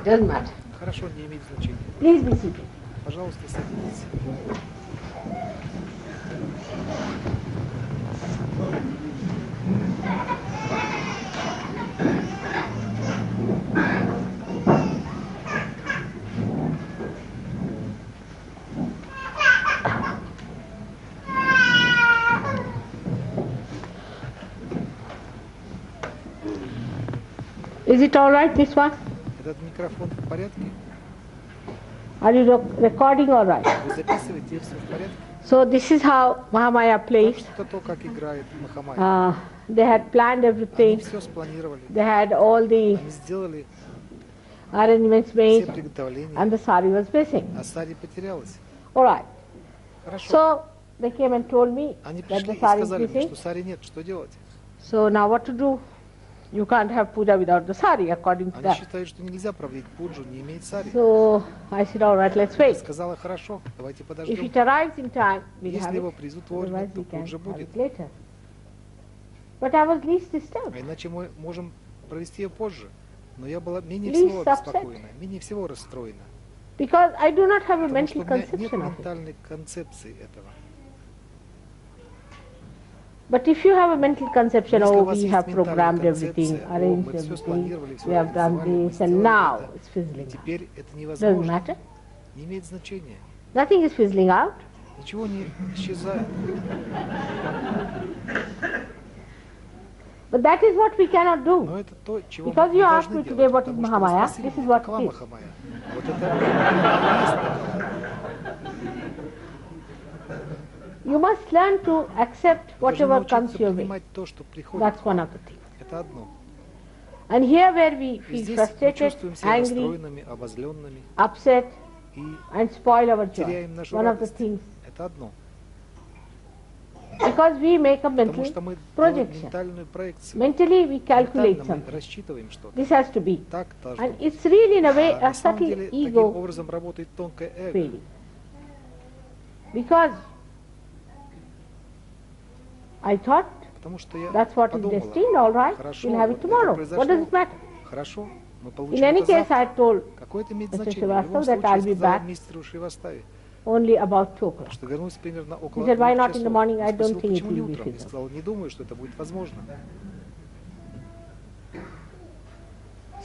doesn't matter. Хорошо, не имеет значения. Please be seated. Пожалуйста, садитесь. Is it all right, this one? Этот микрофон в порядке? Are you recording all right? Вы записываете, все в порядке? So this is how Mahamaya plays. Это то, как играет Махамая. They had planned everything. Они все спланировали. They had all the Они сделали arrangements все made, приготовления, and the sari was missing. а сари потерялась. All right. Хорошо. So they came and told me Они that пришли the и sari is сказали мне, missing. что сари нет, что делать? So now what to do? You can't have puja without the sari, according to Они that. считают, что нельзя проводить пуджу, не иметь сари. So I said, all right, let's wait. Сказала, хорошо, давайте If подождем. it arrives in time, we'll have Если его it. привезут вовремя, Otherwise, то we can пуджа have будет. it later. But I was least disturbed. А иначе мы можем провести ее позже. Но я была менее Least всего upset. беспокоена, менее всего расстроена. Because I do not have a Потому что mental у меня нет conception of it. ментальной концепции этого. But if you have a mental conception, Если oh, у вас we есть have ментальная programmed everything, концепция, arranged мы все everything, спланировали, все we have done организовали, мы this, and сделали now это. it's fizzling out. Теперь это Doesn't невозможно. matter. Не имеет значения. Nothing is fizzling out. Ничего не исчезает. But that is what we cannot do. Но это то, чего Because мы you не asked должны me today делать. what is Потому что вы Mahamaya, спросили this is меня, what какова it is. Махамая. Вот это и есть Махамая. You must learn to accept Вы должны whatever comes научиться your way. принимать то, что приходит That's к вам. one of the things. Это одно. And here where we И feel здесь мы frustrated, чувствуем себя angry, расстроенными, обозленными upset, и and spoil our joy. теряем нашу One of the радость. things. Это одно. Because we make a Потому mental что мы делаем projection. ментальную проекцию. Mentally we calculate Ментально мы something. рассчитываем что-то. This has to be. Так должно And быть. it's really in a way А a на самом subtle деле таким ego образом работает тонкое эго. feeling. Because I thought Потому что я that's what is подумала, destined, all right, хорошо, we'll have вот it это tomorrow. произошло. What does it matter? Хорошо, мы In получим any это case, завтра. I told Какое это имеет Mr. значение? В любом Srivastava that случае, I'll я be сказала back мистеру Шриваставе, only about 2 o'clock. что вернусь примерно около He said, why 2 not in the часов. morning? I Он don't спросил, think it почему не will be утром? Я feasible. сказал, не думаю, что это будет возможно.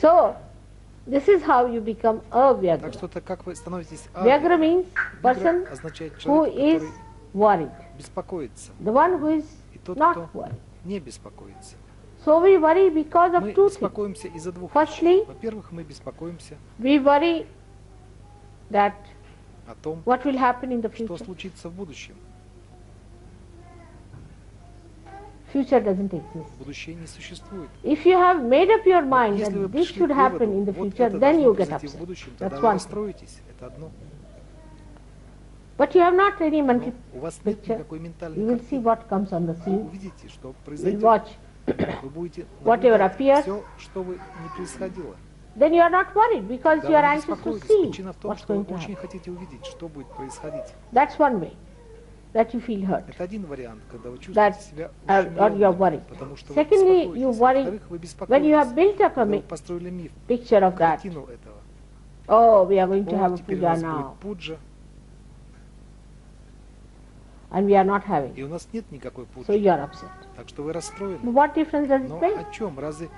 So, this is how you become a Так Vyagra. что это как вы становитесь Vyagra means person Вигра означает who человек, is который worried. беспокоится, The one who is и тот, not кто worried. не беспокоится. So we worry because Мы of two things. беспокоимся из-за двух Firstly, вещей. Во-первых, мы беспокоимся we worry that о том, what will happen in the что future. случится в будущем. Future doesn't exist. Будущее не существует. If you have made up your mind Если вы that this пришли should к happen in выводу, the вот future, это then должно you get произойти в upset. будущем, That's тогда вы one thing. расстроитесь. Это одно. But you have not any mental Но у вас нет picture. никакой You ментальной will see картины. what comes on the Вы scene. увидите, что You will произойдет. watch. Вы будете Whatever appears. все, что бы ни происходило. Then you are not worried because you Да, are вы не anxious to беспокоитесь. see Причина в том, what's что вы going to очень happen. хотите увидеть, что будет происходить. That's one way that you feel hurt. Это один вариант, когда вы That чувствуете себя or you are ущемленным, worried. потому что вы Secondly, you беспокоитесь. worry Во-вторых, вы when you have беспокоитесь, built up a когда вы построили миф, picture of that. картину этого. Oh, we are going to have О, a теперь у puja нас now, будет пуджа, and we are not having. и у нас нет никакой So пуджи. you are upset. Так что вы расстроены. But what difference does Но it make? о чем? Разве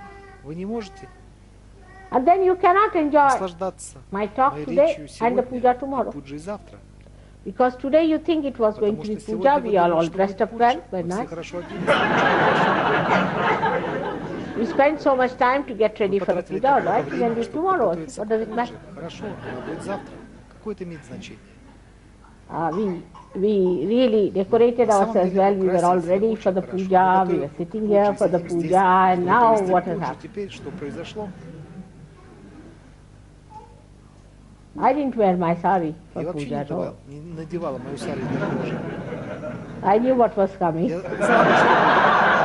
вы не можете And then you cannot enjoy наслаждаться my talk моей today речью and the сегодня puja и tomorrow. пуджей завтра? Because today you think it was going Потому to be что puja, сегодня вы we are думаете, all что dressed будет up well, пуджа, very мы все nice. хорошо оделись. We spend so much time to get ready Мы for the потратили puja, так много right? We can времени, do it чтобы tomorrow. подготовиться What к does it пудже. matter? Хорошо, она будет завтра. Какое это имеет значение? We really decorated На самом ourselves деле well. We were all украсились ready очень for the хорошо. puja. Мы We were готовы sitting к here пудже, for the сидим здесь, puja, and чтобы now провести what has пуджу. happened? Теперь что произошло? I didn't wear my sari for Я вообще puja at all. не надевала мою сари для пуджи. I knew what was coming. Я знала,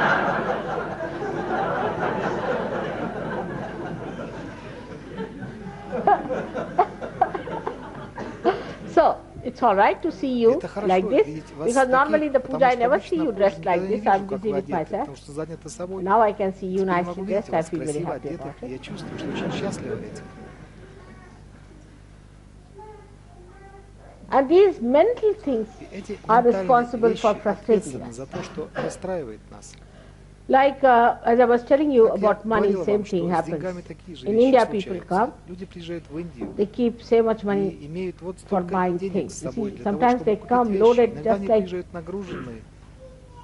So, it's all right to see you это хорошо like this, видеть вас because normally таких, the потому puja I что never обычно see you на dressed пуджу like никогда не this. I'm вижу, как busy вы with одеты, myself. потому что занята собой. Now I can see you Теперь nicely могу dressed. видеть I вас feel very красиво happy одетых, about и it. я чувствую, что очень счастлива этим. And these mental things Эти are ментальные responsible вещи for frustrating ответственны us. за то, что расстраивает нас. Like as I was telling you Как я about money, говорила same вам, что thing с happens. деньгами такие же In вещи India, people случаются. come, Люди приезжают в Индию they keep so much и money имеют вот for столько buying денег things. с You собой see, для того, sometimes чтобы they купить come вещи. loaded Иногда just они like приезжают нагруженные,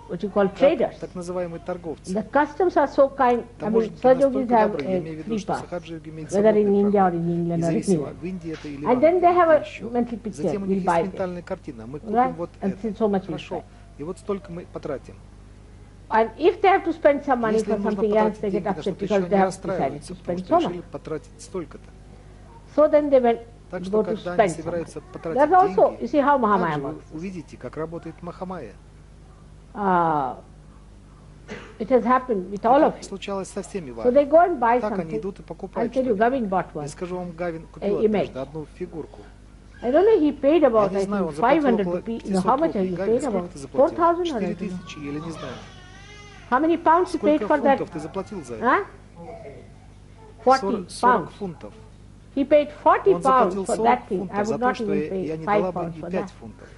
what you call как traders. так называемые торговцы. The customs are so kind. I mean, Таможенники Sahajogis настолько have добры, я a имею в виду, free что pass, сахаджи имеют whether in свободный India or проход, in England or независимо, anywhere. в Индии это или в And then they Англии, have или a еще. mental picture. Затем у них We'll есть buy this. ментальная картина. Мы купим Right? вот And это. so much we'll Хорошо. buy. И вот столько мы потратим. And if they have to spend some money Если for им нужно something else, потратить they get деньги на upset что-то because еще, they они have decided расстраиваются, to потому spend что so решили much. потратить столько-то. So then they went Так go что, to когда они spend собираются something. потратить That's also, деньги, you see how Mahamaya также вы works. увидите, как работает Махамая. It has happened with all of Это you. случалось со всеми So вами. they go and buy Так они something. идут и I'll покупают tell you, что-нибудь. Gavin bought Я one. скажу вам, Гавин купил image. однажды одну фигурку. I don't know, he paid about, Я не I знаю, think, он заплатил 500 около rupees. 500 How much have рублей. you Гавин, paid? сколько About ты заплатил? 4,000 or I 4 don't know. тысячи или не знаю. How many pounds you paid Сколько for that? фунтов ты заплатил за это? Huh? 40 40 pounds. фунтов. He paid 40 Он pounds заплатил for 40 that thing. I фунтов за would то, not что even я pay не 5 дала бы pounds и for 5 that. фунтов.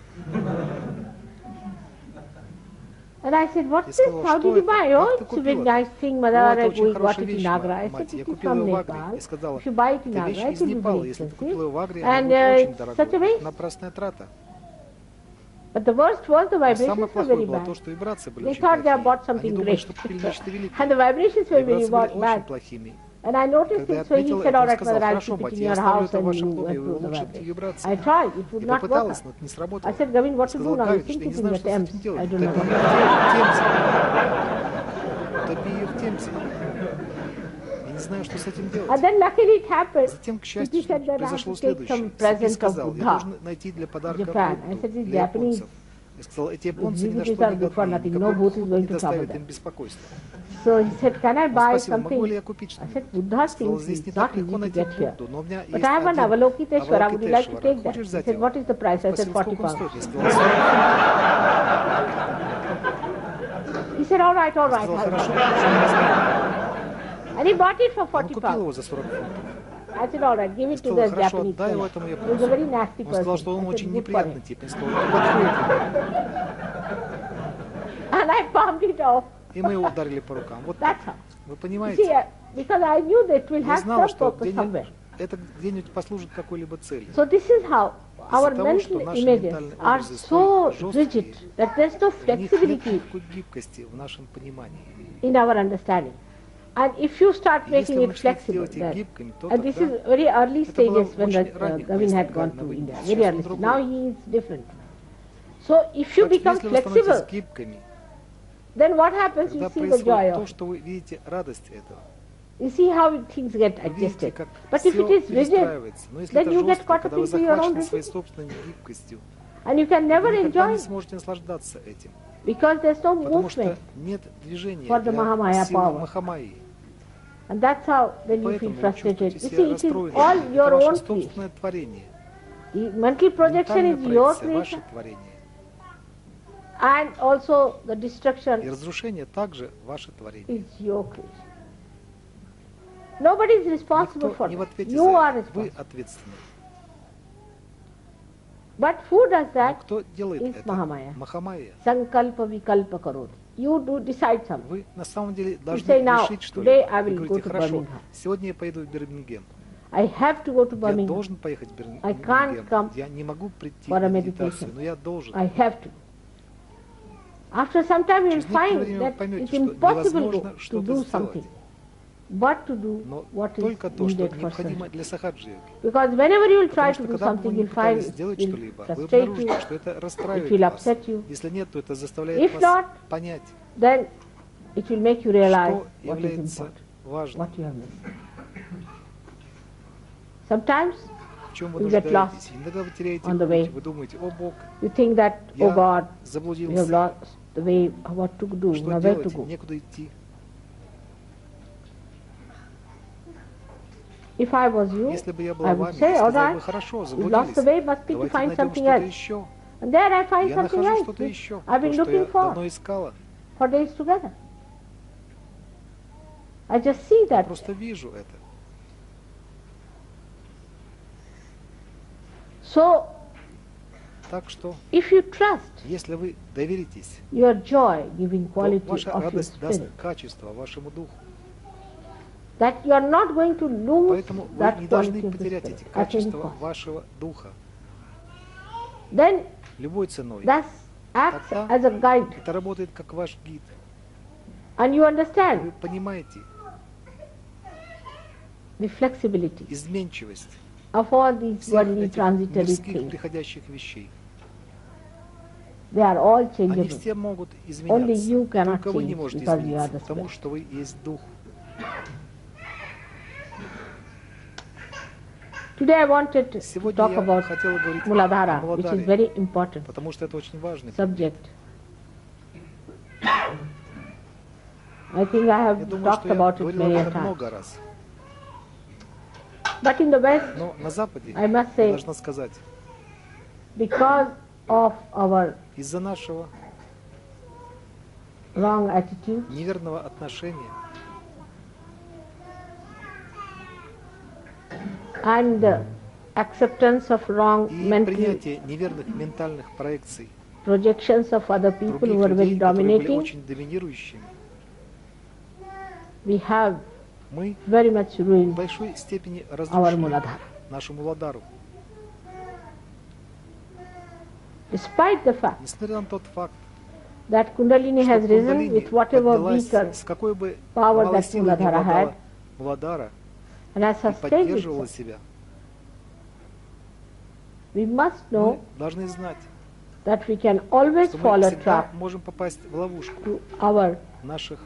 And I said, what's Я this? сказала, How что did you это? buy? Как Oh, ты it's a very купила? nice thing, О, Mother. это I очень got хорошая it in вещь, Agra. I said, мать. it Я is купила from ее в Агре. Nepal. Я сказала, If you buy it in это вещь Agra, it из will be very Непала. Если ты купила expensive. ее в Агре, она And будет очень it's дорогой. such a waste. Это напрасная трата. But the worst was the Но vibrations самое were плохое very было bad. то, что вибрации были They очень thought they had bought плохие. Они something думали, great. что купили нечто великое. And the vibrations were very Вибрации были bad. очень плохими. And I noticed Когда я it, so he ответила, said, это all он right, сказал, Mother, I'll хорошо, keep it мать, in я your оставлю house это в and вашем you доме, went вы through the улучшите vibration. вибрации. I tried, it would Я not work попыталась, out. но это не сработало. I said, Gavin, what to do Сказал, now? You Гавин, sink что я it не in знаю, the что с Thames. этим делать. I don't Топи know. ее в Темзе. Я не знаю, что с этим делать. And then luckily it happened. Затем, к He счастью, said that I have произошло to take следующее. some Сиди present of сказал, я Buddha. должен найти для подарка Japan. I Будду said, it's для Japanese. японцев. Я сказал, эти японцы ни на Visitors что are не good for годны, nothing. No никакой Buddha is Будда going не to доставит trouble им them. беспокойства. So he said, can I Он buy спросил, могу ли something? я купить I что-нибудь? said, Buddha Я сказал, things здесь is не not так легко easy to найти get here. Будду, но у меня But есть I have an один Avalokiteshvara. Would you like to take that? Хочешь He взять said, его? what is the price? I said, Спросил, 40 сколько он pounds. стоит? Я сказал, 40 фунтов. He said, all right, all Я right. сказал, I'll хорошо, buy it." хорошо. And he bought it for Он 40 купил его pounds. за 40 фунтов. I said, all right, give Я it to сказал, the хорошо, Japanese отдай его fellow. этому He was a японцу. very nasty Он сказал, person. что он I said, очень good for неприятный him. тип. Я сказал, это подходит. And I palmed it off. И мы его ударили по рукам. Вот так. That's how. Вы You see, понимаете? because I knew that it will Я have знала, some что purpose somewhere. это где-нибудь послужит какой-либо цели. So this is how our Из-за того, что mental наши images ментальные are образы so столь жесткие, rigid that there's no в них нет flexibility никакой гибкости в нашем понимании. in our understanding. And if you start И making если вы it начнете flexible, делать их then, гибкими, то and this тогда is very early это было stages when очень ранних Gavin мест had gone Гавина to в India, Индии. very Сейчас он early. другой. Now he is different. So if you Так что become если вы становитесь flexible, гибкими, then what happens? тогда You see the joy происходит то, of it. что вы видите радость этого. You see how things get Вы видите, adjusted. как But все if it is rigid, перестраивается. Но если then это you get жестко, caught up когда вы into your own захвачены своей rigidity. собственной гибкостью, And you can never вы никогда enjoy не it сможете наслаждаться этим. because there's no Потому что movement. нет движения for the Mahamaya для силы power. Махамайи. And that's how then you feel Поэтому вы frustrated. чувствуете You себя see, it is расстроенным. all Это your ваше own creation. собственное творение. The mental projection Ментальная is your проекция, ваше creation, творение. and also the И destruction разрушение также ваше творение. is your creation. Nobody is responsible Никто for не в it. ответе You are за это. Вы responsible. ответственны. But who does Но that? кто делает is это? Mahamaya. Махамайя. Sankalpa vikalpa karot. You do decide something. Вы на самом деле должны say now, решить что-либо. today I Вы will говорите, go to хорошо, Birmingham. сегодня я поеду в Бирмингем. I have to go to Я Birmingham. должен поехать в I can't come Бирмингем. Я не могу прийти for a на медитацию, meditation. но я должен. I have to. After some time you will Через некоторое find время вы that поймете, it's что impossible невозможно to что-то do сделать. something, but to do Но what is только то, что needed for необходимо surgery. для сахаджи-йоги. Because whenever you will Потому try что to do когда бы вы something, не you'll find пытались it сделать will что-либо, вы frustrate обнаружите, you, что это it расстраивает will вас. upset you. Если нет, то это заставляет If вас not, понять, then it will make you realize что what is является important, важным, what you have missed. Sometimes в чем вы you get нуждаетесь. lost Иногда вы теряете on the way. путь, вы думаете, о Бог, you think that, oh я God, we have заблудился, lost the way, what to do, что now where to делать, go. некуда идти. If I was you, Если бы я I была would вами, say, я all сказал right, бы, хорошо, we've lost the заблудились, way, must be to давайте find найдем something что-то else. еще. And there I find Я something нахожу else что-то which еще, I've то, been что я looking for давно искала. days together. I just see Я that. просто вижу это. So Так что, if you trust, если вы доверитесь, your joy-giving то quality ваша of your радость даст spirit, качество вашему духу. that you are not going to lose Поэтому вы that не должны quality of the потерять spirit эти at any качества cost. вашего духа Then любой ценой. that acts Тогда as a guide, это работает как ваш гид. and you Вы understand понимаете the flexibility изменчивость of all these всех worldly этих transitory мирских things. приходящих вещей. They are all Они changeable. все могут Only изменяться. you cannot Только вы не change можете because you are измениться, the потому spirit. что вы есть дух. Today I wanted to Сегодня talk я about хотела говорить о Muladhara, which is Муладхаре, very important потому что это очень важный subject. I think I Я have думаю, talked что я about it говорил many об a этом times. много раз. But in the West, Но на Западе, I must я say, должна сказать, because of our из-за нашего wrong attitude, неверного отношения and acceptance of wrong и mental принятия неверных ментальных проекций projections of other people других who are very людей, которые были dominating, очень доминирующими, we have мы very much в ruined большой степени our разрушили Muladhara. нашу Муладхару. Despite the fact Несмотря на тот факт, that Kundalini что has risen Кундалини with whatever поднялась, weaker с какой бы power малой that силой не Muladhara обладала had, Муладхара and has и sustained поддерживала itself, себя, we must мы know должны знать, that we can always что fall мы a всегда trap можем попасть в ловушку to our наших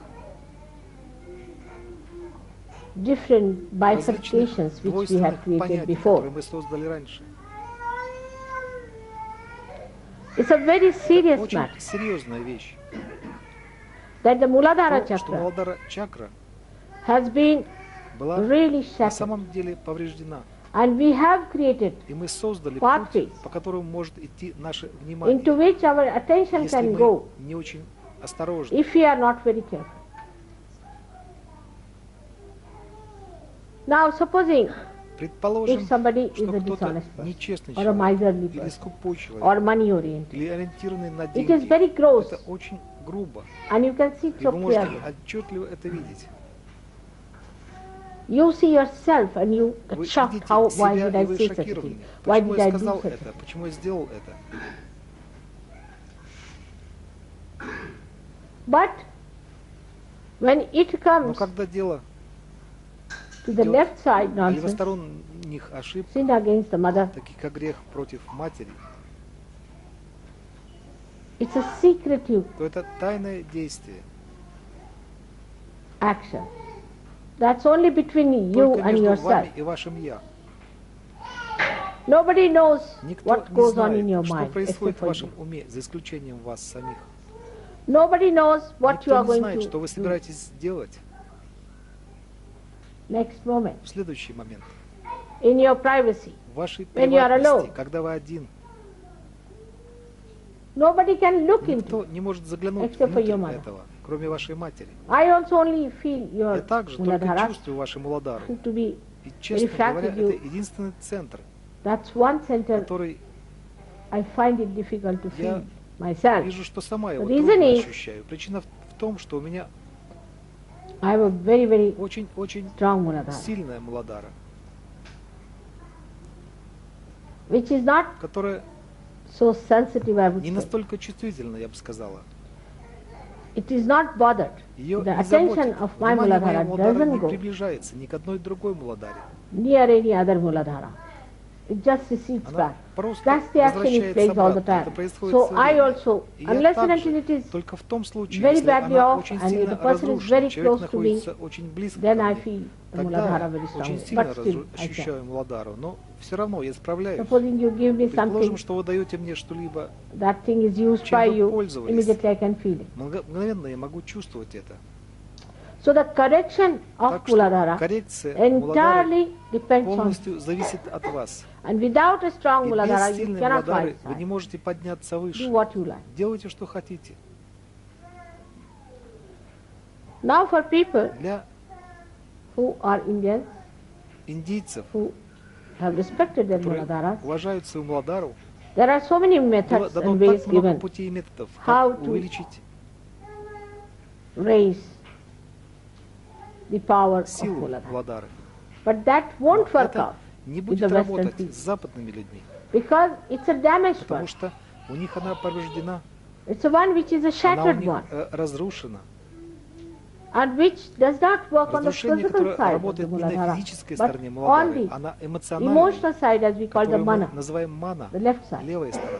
different различных bifurcations which we had двойственных created понятий, before. которые мы создали раньше. It's a very serious Очень matter серьезная вещь. that the Muladhara То, что chakra Муладхара чакра has been была really на shattered, самом деле повреждена. and we have created И мы создали pathways путь, по которому может идти наше внимание, into which our attention если can мы go не очень осторожны. if we are not very careful. Now supposing Предположим, if somebody is что a кто-то dishonest person нечестный or a человек, miserly или person скупой человек, or money oriented, или ориентированный на it деньги. is very gross Это очень грубо, and you can see it и so вы можете clearly. отчетливо это видеть. You see yourself and you get Вы shocked. видите How? Why себя, did и I вы say such a шокированы. thing? Why Почему did я I do сказал such a это? thing? Почему я сделал это? But when it Но comes когда дело to the идет left side nonsense, левосторонних ошибок, sin against the mother, таких как грех против матери, it's a secretive то это тайное действие. action. That's only between you Только and между yourself. вами и вашим «я». Nobody knows Никто what не goes on in your знает, что mind происходит except в for вашем you. уме, за исключением вас самих. Nobody knows what you Никто are не going знает, to что вы do собираетесь сделать next moment в следующий момент. in your privacy. В вашей When you are приватности, alone. когда вы один. Nobody can look Никто into. не может заглянуть Except for your внутрь mother. этого, кроме вашей матери. I also only feel Я your также только Muladhara чувствую вашу Муладхару. to be. И, честно refracted говоря, you. это единственный центр, That's one center который I find it difficult to Я feel myself. вижу, что сама его The reason трудно is- ощущаю. Причина в том, что у меня I have a very, very очень-очень strong Muladhara, сильная Муладхара, which is not которая so sensitive, I would не say. настолько чувствительна, я бы сказала. It is not bothered. Ее The не attention заботит. of my Внимание моей Muladhara Муладхары doesn't не go приближается ни к одной другой Муладхаре. near any other Muladhara. It just recedes Она back. просто That's the action it возвращается plays all the обратно. time. Это происходит So все I время. also, И я unless and также, until it is только в том случае, very если badly она off очень and if сильно the person is разрушена, very человек close to me, находится очень близко then ко I мне, feel the тогда Muladhara very очень strongly. сильно But still, I can. ощущаю Муладхару. Но все равно я справляюсь. Supposing you give me Предположим, something, что вы даете мне что-либо, that thing is used чем by вы you, пользовались. immediately I can feel it. мгновенно я могу чувствовать это. So the correction of Так что Muladhara коррекция Муладхары entirely depends on, полностью зависит от вас. and without a strong И Muladhara, без you сильной cannot Муладхары rise вы не high. можете подняться Do выше. what you like. Делайте, что хотите. Now for people Для who are Indians, индийцев, who have respected their которые Muladharas, уважают свою Муладхару, There are so many Было methods дано and ways так много given путей и методов, how как to увеличить raise the power of силу Muladhara. Муладхары. But that Но won't work это out не with the будет Western работать people с западными людьми, because it's a damaged потому one. что у них она повреждена, It's a one which is a она у shattered них one разрушена. and which does not work on the Разрушение, physical которое side of the работает не на Muladhara, физической but стороне on Муладхары, the а на эмоциональной, emotional side, as we call the которую мы mana, называем мана, the left side. левая сторона.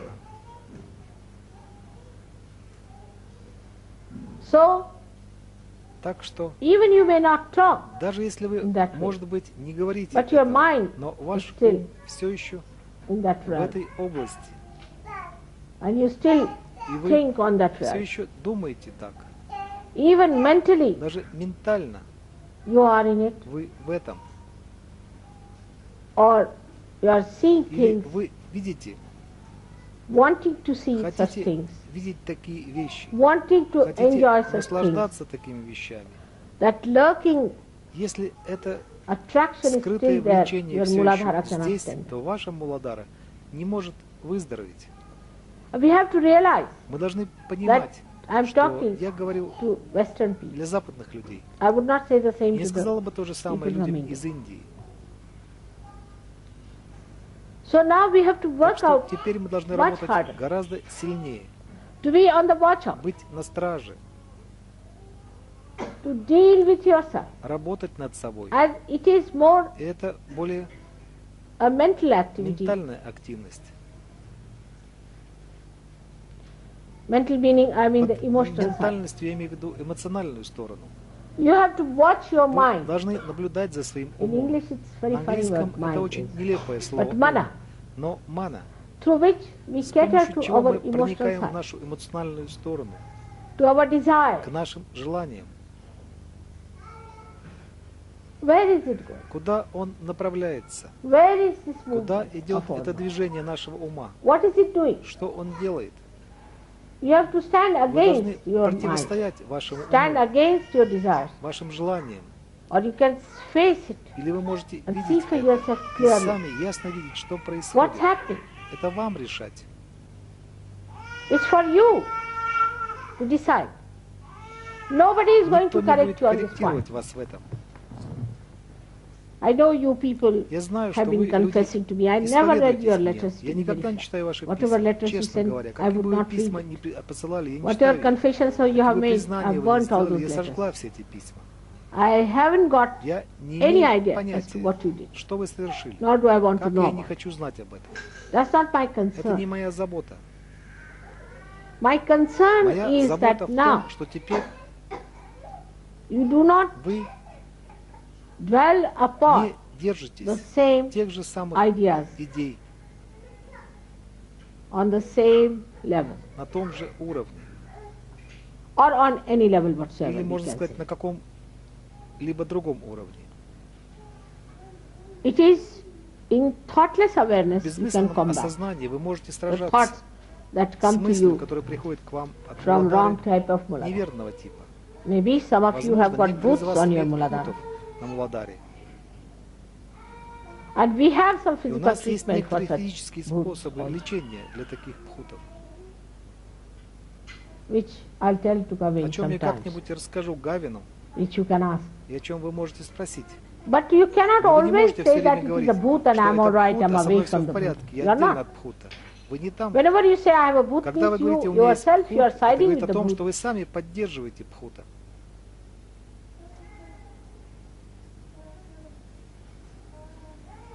So, Так что, even you may not talk, даже если вы, in that way, может быть, не говорите but your этого, mind но is ваш still ум все еще in that в realm, этой области, and you still и вы think on that все realm. еще думаете так. Even mentally, Даже ментально you are in it, вы в этом. or you are seeing Или things, вы видите, wanting to see such хотите things, видеть такие вещи, wanting to хотите enjoy such things, наслаждаться такими вещами. that lurking Если это attraction is скрытое still there, влечение your все Muladhara еще cannot здесь, stand. то ваша Муладхара не может выздороветь. We have to realize Мы должны that понимать, I am что talking я говорил to Western people. для западных людей. I would not say the same Не to сказала the бы то же самое people from людям India. из Индии. So now we have to Так work что out теперь мы должны much работать harder, гораздо сильнее, to be on the watch out, быть на страже, to deal with yourself, работать над собой. as it is more И это более a mental activity. ментальная активность. Mental meaning, I mean the Под emotional side. ментальностью я имею в виду эмоциональную сторону. You have to watch your Вы mind. должны наблюдать за своим In умом. English it's very На funny английском word, это mind очень is. нелепое слово. But mana, Но мана, through which we с cater помощью to чего our мы emotional проникаем в side, нашу эмоциональную сторону, to our desire. к нашим желаниям. Where is it going? Куда он направляется? Where is this Куда movement идет of our это mind? движение нашего ума? What is it doing? Что он делает? You have to stand Вы должны against your mind, противостоять вашему stand уму, against your desires, вашим желаниям. or you can face it Или вы можете and see видеть for это yourself и clearly сами ясно видеть, что what's происходит. happening. Это вам решать. It's for you to decide. Nobody is going Никто to не будет correct you on this point. корректировать вас в этом. I know you people Я знаю, что have вы been confessing люди to me. I never read your исповедуетесь мне. letters Я to никогда не verify. читаю ваши Whatever письма, letters you честно send, говоря. I Какие would бы вы not письма read. не посылали, я не Whatever читаю. confessions you Какие have бы made, признания I've вы не burnt all сделали, those я letters. сожгла все эти письма. I haven't got Я не any имею idea as to понятия, what you did. что вы совершили. Nor do I want to Как know я не about it. хочу знать об этом. That's not my Это не concern. моя забота. My concern Моя is забота that в now том, что теперь you do not вы dwell upon не the держитесь same тех же самых ideas идей on the same level, на том же уровне. or on any level whatsoever. Или, we можно can сказать, say. на каком-либо другом уровне. It is in thoughtless awareness В you can бессмысленном combat осознании вы можете the сражаться thoughts that с come to мыслью, you которая приходит к вам от from wrong Муладхары type of Muladhara. неверного типа. Maybe some of you have Возможно, got некоторые из booths вас on your имеют Muladhara. пхутов на Муладхаре. And we have some И у physical нас есть treatment for некоторые such физические booths способы also, лечения для таких пхутов, which I'll tell to о Gavin чем я sometimes, как-нибудь расскажу Гавину, which you can ask. и о чем вы можете спросить. But you cannot Но вы не always можете все say that время it is говорить, a booth and что I'm all это right, пхут, I'm а со away мной все from в the booth. порядке, You я are отдельно not. от пхута. Вы не там. Whenever you say I have a booth Когда вы with говорите, you, у меня есть yourself, пхут, you are это siding говорит with о the том, booth. что вы сами поддерживаете пхута.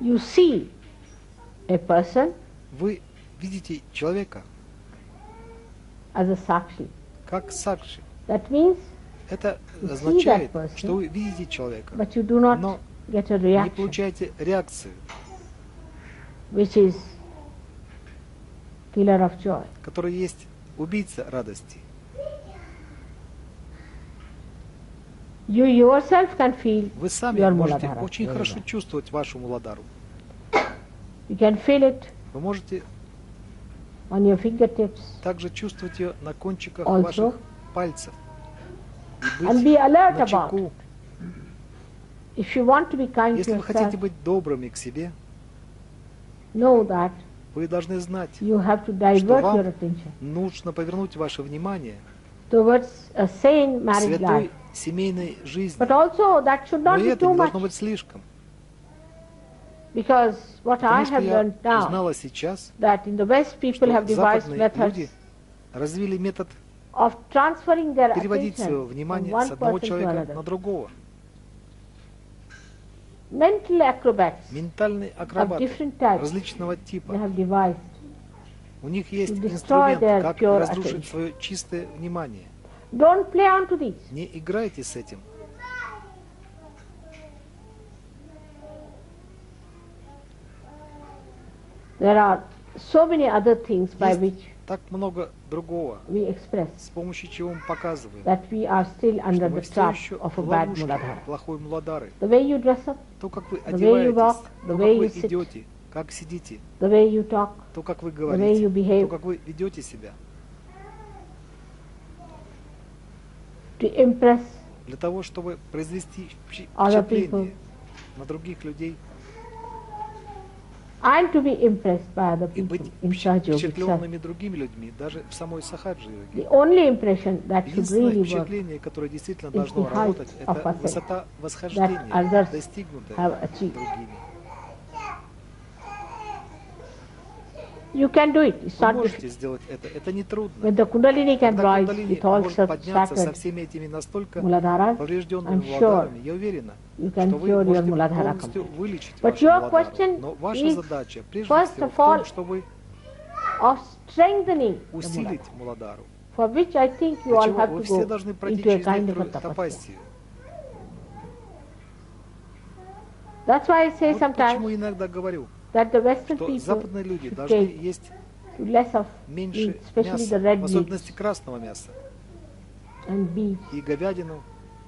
You see a person Вы видите человека as a sakshi. как сакши. That means, Это You see означает, that person, что вы видите человека, but you do not но get a не reaction, получаете реакцию, which is killer of joy. которая есть убийца радости. You yourself can feel Вы сами your можете Muladhara очень very хорошо well. чувствовать вашу Муладхару. You can feel it Вы можете on your fingertips также чувствовать ее на кончиках Also, ваших пальцев. И and быть be alert about начеку. it. If you want to be kind to Если вы хотите yourself, быть добрыми к себе, know that Вы должны знать, you have to что divert вам your attention нужно повернуть ваше внимание towards a sane к married святой life. семейной жизни. But also that should Но not be это too не должно much, быть слишком. because what I Потому что have я learned now, узнала сейчас, that in the West people have что devised западные methods люди развили метод of transferring their переводить свое attention from внимание с one одного person to человека another. на другого. Mental acrobats Ментальные of акробаты different types различного they типа. have devised. У них есть to destroy инструмент, their как pure разрушить attention. свое чистое внимание. Don't play on to these. Не играйте с этим. There are so many other things by Есть which так много другого, we express с помощью чего мы показываем, that we are still что under мы the все trap еще of a в bad ловушке Muladhara. плохой Муладхары. The way you dress up, То, как вы the way you одеваетесь, walk, the то, way как вы you sit, идете, как сидите, the way you talk, то, как вы the way говорите, you behave, то, как вы ведете себя, to impress для того, чтобы произвести other впечатление people на других людей and to be impressed by other и people быть in Sahaja Yoga itself. впечатленными другими людьми, даже в самой Сахаджи-йоге. The only impression that should Единственное really work впечатление, которое действительно is должно the height работать, of это ascent высота that восхождения, others достигнутая have achieved. другими. You can do it. It's Вы not можете difficult. сделать это не трудно. When the Kundalini can Когда rise кундалини with all может such подняться со sacred всеми этими настолько Muladharas, поврежденными I'm муладхарами, sure я уверена, you can что вы cure your можете Muladhara полностью completely. вылечить But вашу your муладхару. question Но ваша is, задача, прежде first всего, of в том, all, чтобы of strengthening the усилить Muladhara, муладхару. for which I think you Для all чего have вы to все go должны пройти into a через kind of a некоторую tapasya. тапассию. That's why I say Вот sometimes почему иногда говорю, that the Western что people западные люди should должны take есть to less of меньше meat, especially мяса, the red в meat, особенности красного мяса, and beef, и говядину,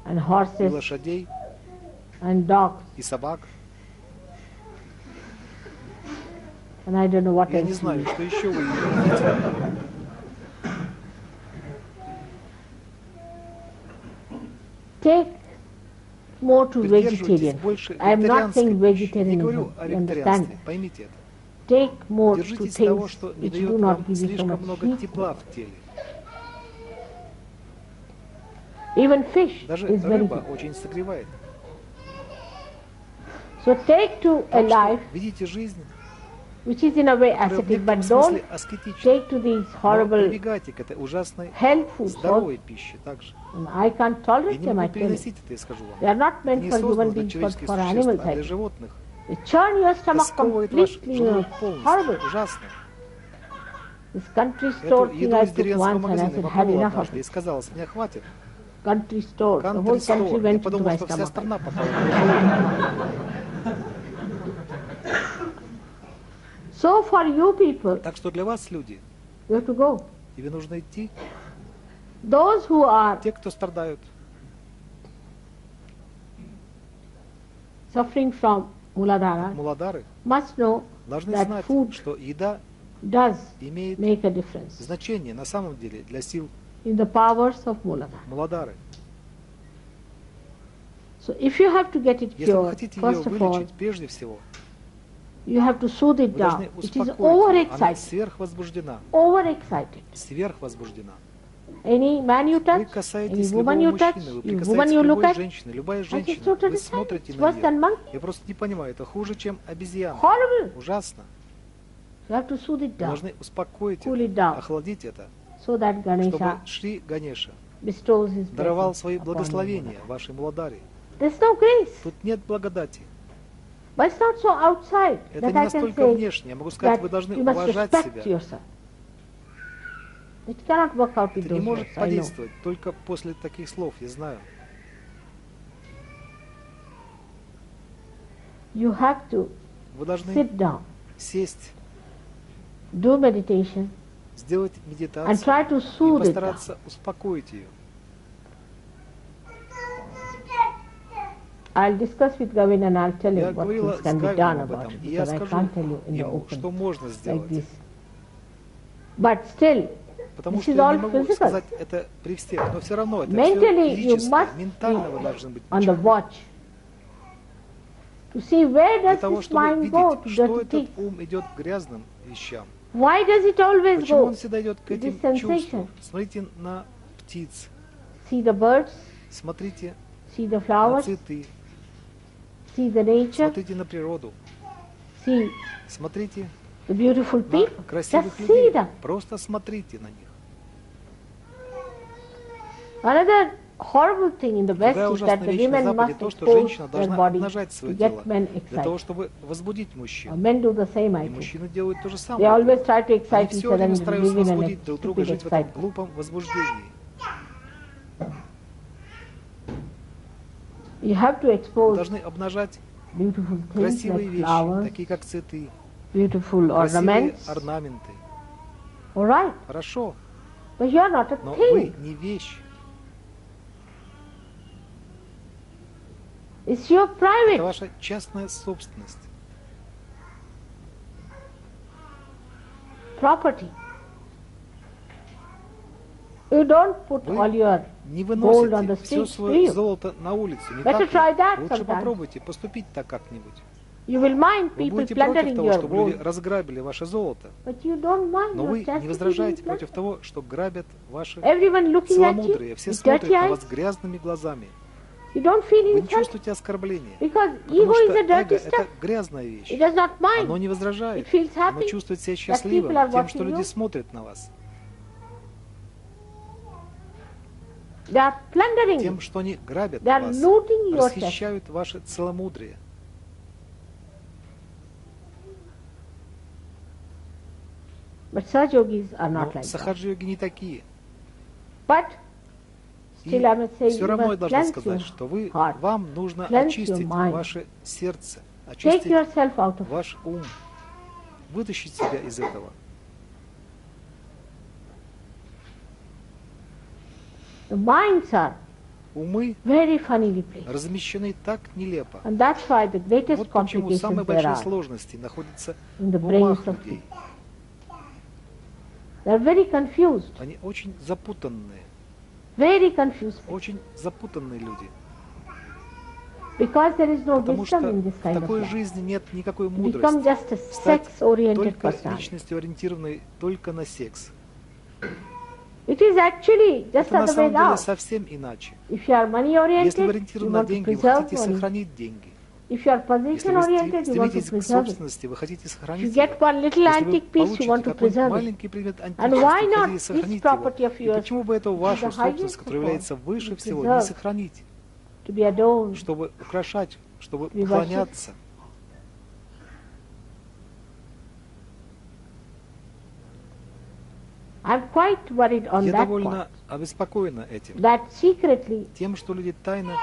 and и horses, лошадей, and dogs, и собак. and I don't know what Я не else. знаю, что еще вы едите. Take more to Придерживайтесь vegetarian. больше I am not saying вегетарианской пищи. Не говорю vegetarianism. о You understand? вегетарианстве, поймите это. Take more to Держитесь того, things что не which do дает not вам give you so слишком much много heat. тепла в теле. Even fish Даже is very рыба heat. очень согревает. So take to a Так что life ведите жизнь, which is in a way которая в ascetic, некотором but don't смысле аскетична. take to these Но horrible прибегайте к этой ужасной health foods. здоровой пище также. And I can't Я tolerate не them, I могу tell you. переносить это, я скажу They вам. are not Это meant не for создано human для beings, but человеческих for существ, animals. а для животных. They churn your stomach Расковывает ваш completely. желудок Horrible. полностью. Ужасно. This country store Эту thing еду I из took деревенского once and I магазина said, had попробовал enough of однажды и it. сказал, с меня хватит. Country store. The whole Country country store. Я went into подумал, my что вся stomach. страна попала. So for you people, Так что для вас, люди, you have to go. тебе нужно идти. Those who are Те, кто страдают, suffering from Muladhara муладхары, must know должны that знать, food что еда does имеет make a difference значение на самом деле для сил in the powers of Muladhara. муладхары. So if you have to get it Если вы cured, хотите ее first of all, вылечить, прежде всего, you have to soothe it вы должны down. It is успокоить ее. Она overexcited. сверхвозбуждена. Overexcited. Сверхвозбуждена. Any man you Вы touch, any касаетесь woman любого you touch, мужчины, вы any woman прикасаетесь you к look любой at, женщине, любая I just женщина, totally вы understand. смотрите It's на worse than нее. monkey. Я просто не понимаю, это хуже, чем обезьяна. Horrible. Ужасно. You have to soothe it Вы down должны успокоить Cool it это, down. охладить это, so that чтобы Ganesha Шри Ганеша bestows his даровал blessings свои upon благословения you. вашей муладхаре. There's no grace, Тут нет благодати. but it's not so outside Это that не I can настолько say внешне. Я могу сказать, that вы должны you must уважать respect себя. yourself. It cannot work out with Это не those может words, I know. подействовать только после таких слов, я знаю. You have to Вы должны sit down, сесть, do meditation, сделать and медитацию try to и soothe it down. постараться успокоить ее. I'll discuss with Gavin and I'll tell Я him what говорила things с can be Гавином done об about этом, it, и я because I скажу can't tell you in the ему, open что можно like сделать. this. But still, Потому this что is я all не могу physical. сказать это при всех, но все равно это Mentally, все you физическое. must Ментально вы be должны быть on the начеку. watch to see where Для does того, this чтобы mind go видеть, to что dirty этот things. ум идет к грязным вещам. Why does it always Почему go он всегда идет к to this этим чувствам? sensation? Смотрите на птиц, See the birds, смотрите see the на flowers, цветы, see the nature, смотрите на природу, see смотрите the beautiful на people. красивых Just see людей. them. Просто смотрите на них. Another horrible thing in the West Другая is that ужасная the вещь на women Западе must то, что expose женщина their должна body обнажать to свое get тело men для того, excited. чтобы возбудить Or мужчин. men do the same, I И think. мужчины делают то же They самое. always try to Они excite each все other время and стараются live in an возбудить друг друга, stupid жить в этом excitement. глупом возбуждении. You have to Вы expose должны обнажать beautiful things красивые like вещи, flowers, такие как цветы, beautiful красивые ornaments. орнаменты. All right, Хорошо, but you are not a но вы thing. не вещь. It's your Это private. ваша частная собственность. Property. You don't put Вы all your не gold on the выносите все streets for свое you. золото на улицу. Не Better так try ли? that Лучше sometimes. попробуйте поступить так как-нибудь. You will mind Вы people будете против plundering того, your чтобы люди gold, разграбили ваше золото. but you don't mind Но your вы не chastity возражаете being против plundered. того, что грабят ваше Everyone looking at you целомудрие. Все with смотрят dirty на вас eyes. грязными глазами. You don't feel Вы не insulted чувствуете оскорбления. because Потому ego что is a эго dirty — это stuff. грязная вещь. It does not Оно mind. не возражает. It feels Оно happy чувствует себя that счастливым people are тем, что watching люди you. смотрят на вас. They are plundering Тем, you. что они грабят They are вас, looting your chest. расхищают ваше целомудрие. But such yogis are Но not like that. сахаджи-йоги не такие. But И still I must say все you равно я must должна cleanse сказать, your что heart. вам нужно Cleanse your очистить mind. ваше сердце, Take очистить yourself out of it. ваш ум, вытащить себя из этого. The minds are Умы very funnily placed. размещены так нелепо. And that's why the greatest Вот почему самые complications there большие are сложности находятся in the в умах brains of людей. people. They're very confused. Они очень запутанные, Very confused. очень запутанные люди. Because there is no Потому wisdom что in this в kind of такой life. жизни нет никакой You become мудрости. just a Стать sex-oriented только personality. личностью, ориентированной только на секс. It is actually just Это на other way самом деле around. совсем иначе. If you are Если вы money-oriented, you ориентированы на want to деньги, вы preserve хотите money. сохранить деньги. If you are Если вы position-oriented, you want to стремитесь к preserve it. собственности, вы хотите If you сохранить get его. one little Если вы antique piece, you получите want to какой-нибудь preserve it. маленький предмет And античности, why вы not хотите this сохранить property его. of И yours, почему бы эту which is вашу the собственность, highest которая of all, является выше to всего, не preserve, сохранить, to be adorned, чтобы украшать, чтобы to be worshipped? поклоняться? I'm quite worried on Я that довольно point. обеспокоена этим. That secretly Тем, что люди тайно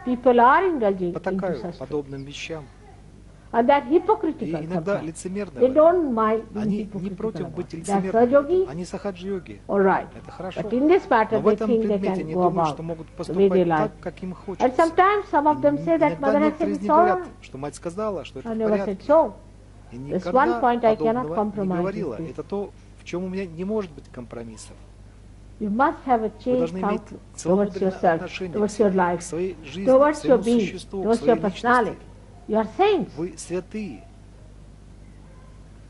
people are indulging into потакают such things. подобным вещам. And that И hypocritical иногда sometimes. лицемерны They в этом. don't mind being Они не hypocritical против about быть it. They are лицемерными. в этом. yogis, Они сахаджи-йоги. all right. Это хорошо. But in this matter, Но в they этом think they предмете can они go думают, about что могут the way they поступать like. так, как им And хочется. sometimes some of them say that Иногда Mother has некоторые said из it's них говорят, all right. что мать сказала, что это I в never said порядке. so. И one никогда point I cannot подобного не compromise говорила. with this. Это то, в чем у меня не может быть компромиссов. You must have a Вы changed должны иметь outlook towards целомудренное yourself, отношение к towards your себе, life, к своей жизни, к towards your своему being, существу, к towards своей your personality. личности. You are saints. Вы святые.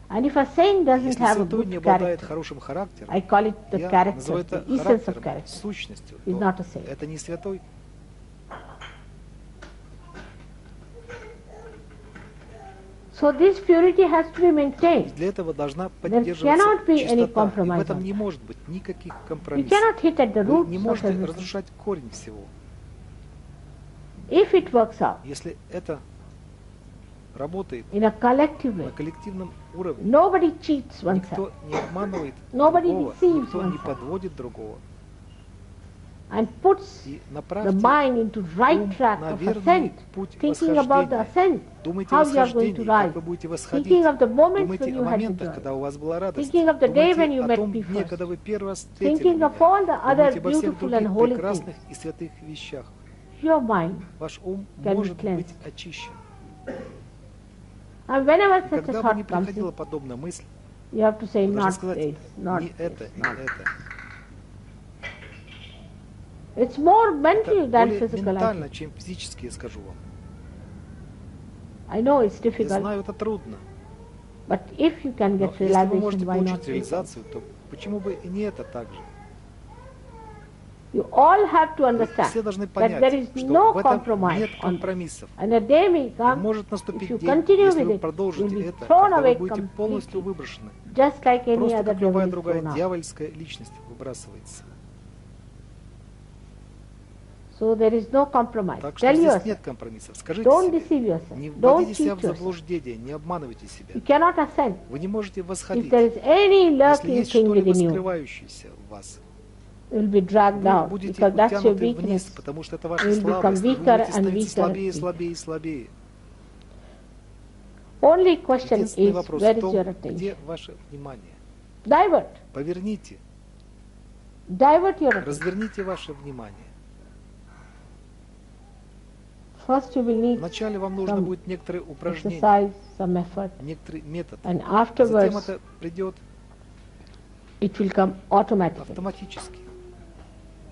And if a saint doesn't Если have a святой не good обладает character, хорошим характером, I call it the я character, называю the это essence of характером, character. сущностью, Is то not a saint. это не святой. So this purity has to be maintained. Для этого должна cannot поддерживаться be any чистота. И в compromise этом on не может быть никаких You компромиссов. cannot hit at the Вы roots не of можете everything. разрушать корень всего. If it works out Если это работает in a collective на way, коллективном уровне, nobody cheats oneself. никто не обманывает Nobody другого, deceives никто не oneself. подводит другого. And puts И the направьте mind into right ум track на of верный ascent, путь thinking about the восхождения. ascent, Думайте о how you are going восхождении, to как rise, вы будете thinking восходить. of the moments when Думайте you о had the моментах, joy, когда у вас была радость. thinking of the day when you Думайте о met том me дне, first, когда вы первый раз встретили thinking меня. of all the other Думайте обо всех beautiful and других holy прекрасных и святых вещах. your mind. Ваш ум can be может cleansed. быть очищен. And whenever И such a когда бы не thought comes приходила in, подобная мысль, you have to say, вы должны not сказать, this, not не это, this, не not это. It's more mental Это than более physical, I ментально, think. чем физически, я скажу вам. I know it's Я difficult, знаю, это трудно. But if you can Но get если вы realization, можете why not получить take it? реализацию, то почему бы и не это также? You all have to understand Все должны that there понять, is что no в этом compromise нет on this. компромиссов. And a day may И come, может if наступить you день, continue если with вы it, you'll продолжите be это, thrown когда вы away будете полностью completely, выброшены. just like any Просто other как devil любая is другая thrown out. дьявольская личность выбрасывается. So there is no compromise. Так что Tell здесь yourself, нет компромиссов. Скажите don't себе, deceive yourself, не don't вводите себя cheat в yourself. заблуждение, не обманывайте себя. You cannot ascend. Вы не можете If восходить. there is any Если lurking есть thing что-либо within you, скрывающееся в вас, you will be dragged вы down, будете because that's your утянуты вниз, weakness. потому что это You ваша will become слабость, и вы weaker будете and становиться weaker. слабее, слабее и слабее. Only question Единственный is, вопрос where в is том, your где attention? ваше внимание. Divert. Поверните, Divert your attention. разверните ваше внимание. First you will need Вначале вам нужно some будет некоторые упражнения, exercise, some effort, некоторый метод, and а затем afterwards это придет it will come automatically. автоматически.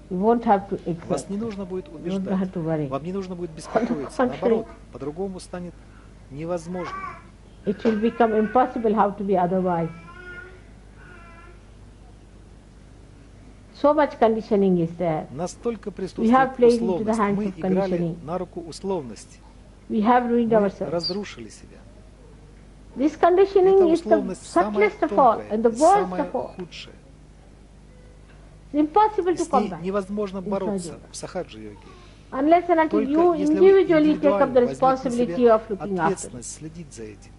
You won't have to Вас exert. не нужно будет You don't убеждать, have to worry. вам не нужно будет беспокоиться. Наоборот, по-другому станет невозможно. It will become impossible how to be otherwise. So much conditioning is there. Настолько We присутствует have played into the условность. hands Мы of играли conditioning. на руку условности. We have ruined Мы ourselves. разрушили себя. This Эта conditioning is the условность самая subtlest of all тонкая and the и worst самая of all. худшая. It's impossible to С ней combat невозможно inside бороться you. в сахаджи-йоге. Unless and until Только you если вы individually take up индивидуально the возьмете на responsibility себя of looking after it. ответственность следить за этим.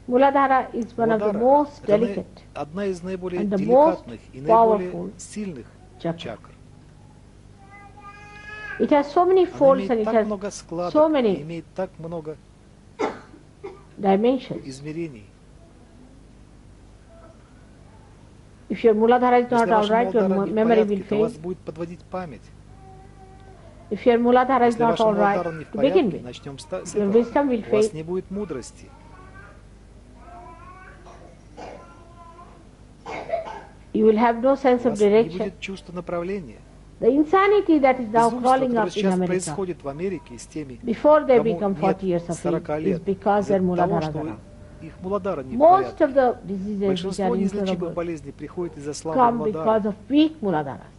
Muladhara is one of the Муладхара most – это delicate одна из наиболее and the деликатных и most наиболее powerful сильных chakra. чакр. It has so many Она folds and имеет it так has много складок, so и many имеет так много dimensions. измерений. If your Muladhara is not Если all ваша right, your Муладхара не в memory will порядке, то вас fail. будет подводить память. If your Muladhara is Если not ваша all Муладхара right не в to begin порядке, with, начнем с your этого, wisdom will у вас fail. не будет мудрости. You will have no sense У of вас не direction. будет чувства направления. The insanity that is now Безумство, crawling которое up in сейчас America происходит в Америке с теми, before they кому become 40 years нет of 40 age is лет, because their из-за того, Muladhara is что around. их Муладхара не в Most порядке. of the diseases which Большинство are неизлечимых incurable болезней приходит из-за слабой come because Муладхары. of weak Muladharas.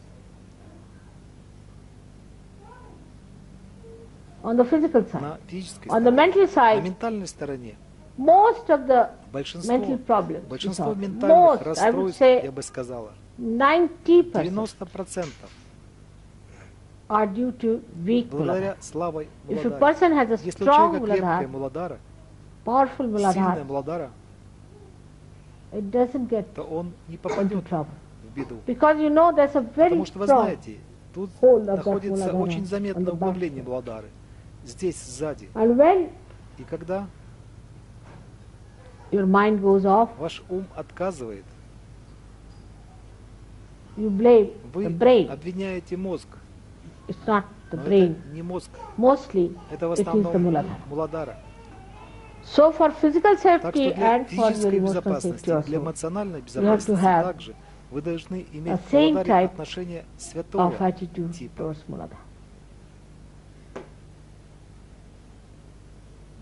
On the physical side, На физической on the стороне, mental на side, ментальной стороне most of the большинство mental problems, большинство disorder, ментальных most, I would расстройств, say я бы сказала, 90% 90% are due to weak Muladhara. благодаря слабой If a Муладхаре. person has a Если у strong человека крепкая Muladhara, Муладхара, powerful сильная Muladhara, Муладхара, it doesn't get то он не into попадет trouble. в беду. Because you know there's a very Потому что вы strong знаете, тут hold of that находится Muladhara очень on заметное the углубление backside. Муладхары. Здесь, сзади. And when И когда your mind goes off, ваш ум отказывает, you blame вы the brain. обвиняете мозг. It's not the Но brain. это не мозг, Mostly это в it is the основном Muladhara. Муладхара. So for physical Так safety что для and for your физической emotional безопасности, safety для also, эмоциональной have to безопасности have также вы должны иметь a к same Муладхаре type отношение святого of attitude типа. towards Muladhara.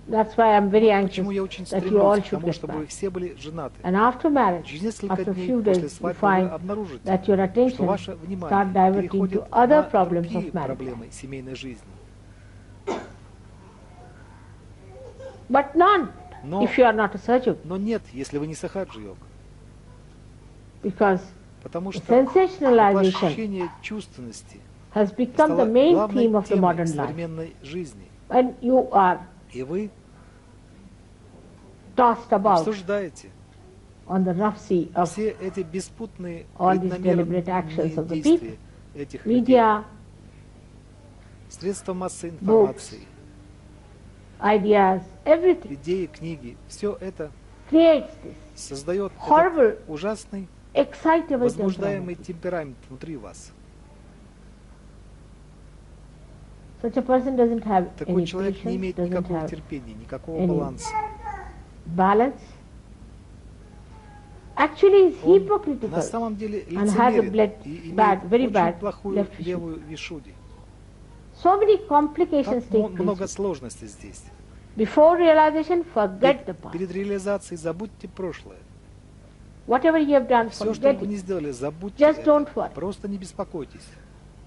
That's why I'm very anxious Почему я очень that you all стремлюсь к should тому, get чтобы вы back. все были женаты. And after marriage, Через несколько after a дней few после days, you свадьбы вы find обнаружите, that your что attention ваше start внимание diverting переходит to other на problems другие of marriage. проблемы семейной жизни. But none Но, if you are not a surgeon, но нет, если вы не сахаджи-йог. because Потому the что sensationalization воплощение чувственности has become the стало main главной theme of the темой modern life. современной жизни. When you are И вы tossed about обсуждаете on the rough sea of все эти беспутные all these deliberate actions преднамеренные of the действия этих людей. media, Средства массовой информации, ideas, everything идеи, книги, все это creates this создает horrible, этот ужасный, excitable возбуждаемый temperament. темперамент внутри вас. Such a person doesn't have Такой any человек не patience, имеет doesn't никакого have терпения, никакого any баланса. balance. Actually, he's Он hypocritical. на самом деле and has a лицемерен bad, и bad, имеет very очень bad плохую left visual. левую вишуди. So many complications Так take много place. сложностей здесь. Before realization, forget the past. Перед реализацией забудьте прошлое. Whatever you have done, Все, что forget бы вы ни it. сделали, забудьте Just это. don't worry. Просто не беспокойтесь.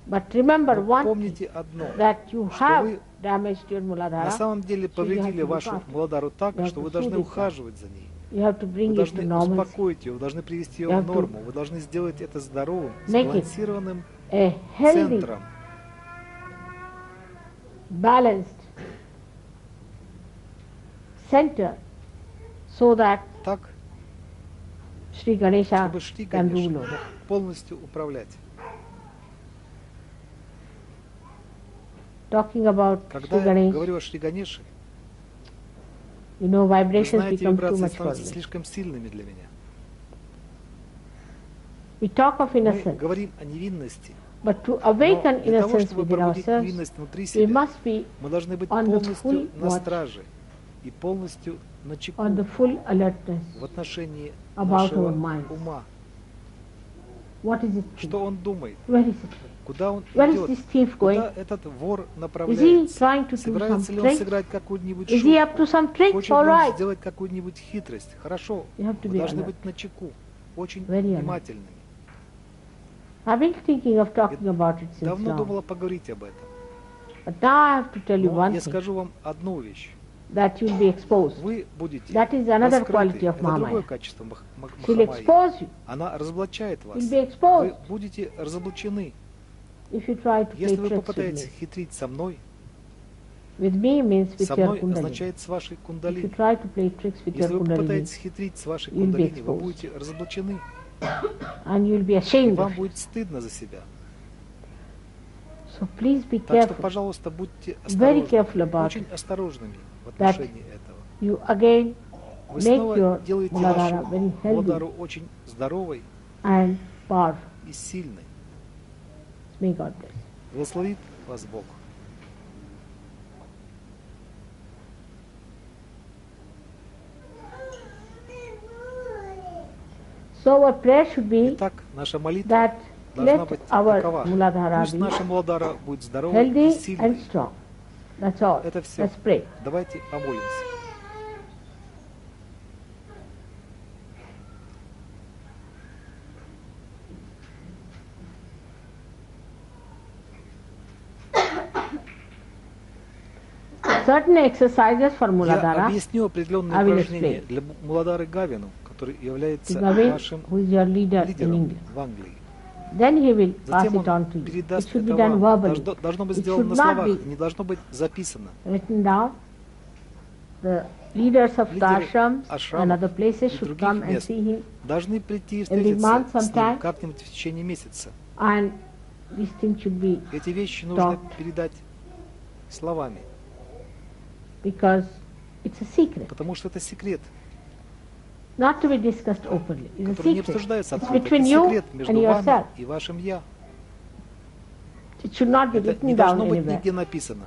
But remember Но one thing, помните одно, that you что have вы damaged your на Muladhara. самом деле повредили to look вашу after. Муладхару так, You have что to вы должны soothe it ухаживать за ней. You have to Вы bring it to должны normalcy. успокоить ее, вы должны привести ее You в have to норму, вы должны сделать это здоровым, make it сбалансированным A healthy, центром, balanced center, so that так, Sri Ganesha чтобы Шри can Ганеша rule мог over. полностью управлять. Talking about Когда Sri я Ganesh, говорю о Шри Ганеше, you know, вы vibrations знаете, become too вибрации much for становятся me. слишком сильными для меня. We talk of Мы innocence, говорим о невинности, but to но awaken для того, innocence чтобы within пробудить ourselves, невинность внутри we себя, must be мы должны быть on the полностью full на watch, страже и полностью на чеку on the full alertness в отношении about нашего our minds. ума. What is it? Что он думает, Where is it? куда он Where is идет, this thief going? куда этот вор Is he направляется, trying to do some собирается ли он trick? сыграть какую-нибудь Is he up шутку, to some tricks? хочет All ли он right. сделать какую-нибудь хитрость. Хорошо, You have to вы be должны alert. быть начеку, очень Very alert. внимательными. I've been thinking of talking Я about it since давно long. думала поговорить об этом. But now I have to tell you Но one я thing, скажу вам одну вещь. that you'll be exposed. Вы будете That is another раскрыты. quality of Это другое Mahamaya. качество She'll Махамайи. expose you. Она разоблачает вас. You'll be Вы exposed будете разоблачены. if you try to play Если вы tricks with попытаетесь me. хитрить со мной, With me means with со your мной kundalini. означает с вашей If you кундалини. try to play tricks with your Если вы kundalini, попытаетесь хитрить с вашей you'll be кундалини, вы exposed. будете разоблачены. and you'll be И ashamed вам of it. будет стыдно за себя. So please be Так что, careful, пожалуйста, будьте very осторожны, careful about очень it. осторожными в отношении этого. You again Вы make снова your делаете Muladhara вашу very healthy Муладхару очень здоровой and powerful. и сильной. May God bless. Благословит вас Бог. So our prayer should be Итак, наша молитва that должна let быть our такова. Muladhara Пусть be наша Муладхара будет здоровой и healthy and сильной. strong. That's all. Это все. Let's pray. Давайте помолимся. Certain exercises for Я Muladhara объясню определенные I will упражнения explain. для Муладхары Гавину, который to является Gavin, нашим who is your leader in лидером India. в Англии. Then he will pass Затем it on он to you. It передаст should be это done вам. verbally, Должно быть It сделано на should not словах, be не должно быть записано. written down. The leaders of the Лидеры ashrams and ашрамов other places и should других come and мест see him, должны прийти и every month встретиться с sometime. ним как-нибудь в течение месяца. and these things should be Эти вещи нужно Talked. передать словами, because it's a secret, потому что это секрет, not to be discussed openly. It's a который не secret. обсуждается It's открыто. between Это you секрет and между вами yourself. и вашим «я». It should not be Это written не down должно быть anywhere. нигде написано,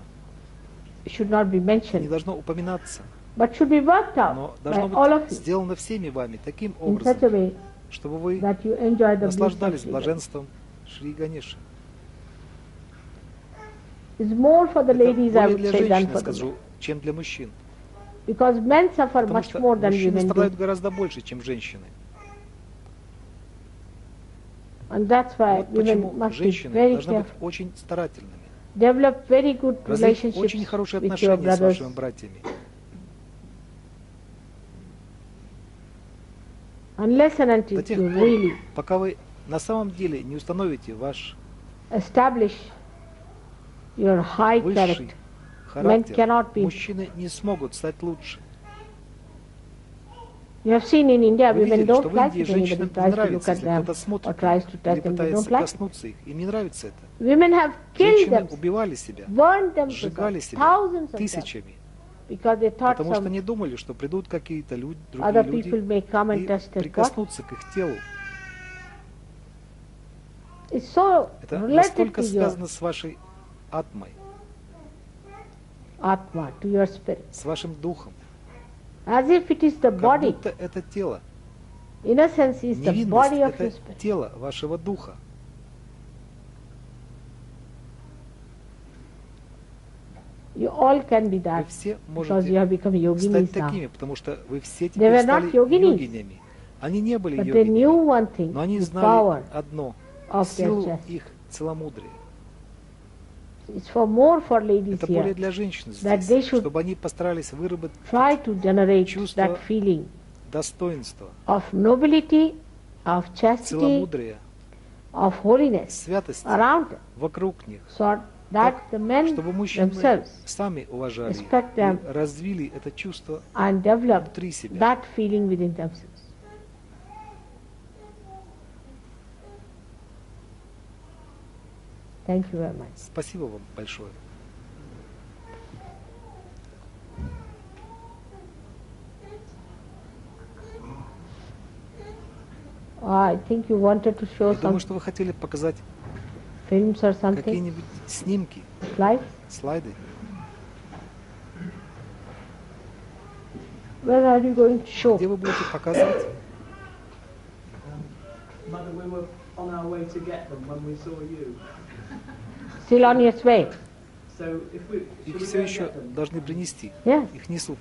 It should not be не mentioned, должно упоминаться, but should be worked out но by должно all of быть you сделано всеми вами таким in such a образом, way чтобы вы that you enjoy the bliss of наслаждались Sri Ganesha. блаженством Шри Ганеши. It's more for the Это ladies, I более would для say, than женщин, for the скажу, men. чем для мужчин. Because men suffer Потому much что more than мужчины women страдают do. гораздо больше, чем женщины. And that's why Вот почему women must be женщины very должны быть careful. очень старательными. Develop very good Развить relationships очень хорошие with your отношения с brothers. вашими братьями. Unless and until До тех you пор, really пока вы на самом деле не установите ваш establish your high высший character, характер, cannot be- мужчины не смогут стать лучше. you have seen in India, Вы women видели, что don't в like Индии it when женщинам anybody не tries to look нравится, at если them кто-то or смотрит tries to или touch them. They пытается don't like it. коснуться их. Им не нравится это. Women have killed Женщины them, убивали себя, burned them to сжигали death, себя thousands of them, тысячами, because they thought потому что some не думали, что придут какие-то люди, other другие people люди may come and и touch their body. прикоснутся к их телу. It's so Это related настолько to your связано с вашей атмой, atma, to your spirit, с вашим духом. as if it is the Как body. будто это тело. Innocence is the Невинность body — of your это spirit. тело вашего духа. all can be Вы that все because you have можете become yoginis стать now. такими, потому что вы все They теперь were стали not yoginis, йогинями. Они не были but they knew йогинями, one thing, но они the знали power одно of their силу chest. их целомудрия. It's for more for ladies Это более here, для женщин that they здесь, should чтобы они постарались выработать try to generate чувство that feeling достоинства, of nobility, of chastity, целомудрия, of holiness святости around them, вокруг них, so так, that the men чтобы мужчины themselves сами уважали respect их them и развили это чувство and develop внутри себя. that feeling within themselves. Thank you very much. Спасибо вам большое. I think you wanted to show Я думаю, some что вы хотели показать films or something, какие-нибудь снимки, slides. слайды. Where are you going to show? Где вы будете показывать? Mother, we were on our way to get them when we saw you. Still on your way? So if we Их should we все go and еще get them? должны принести. Yes. Их несут.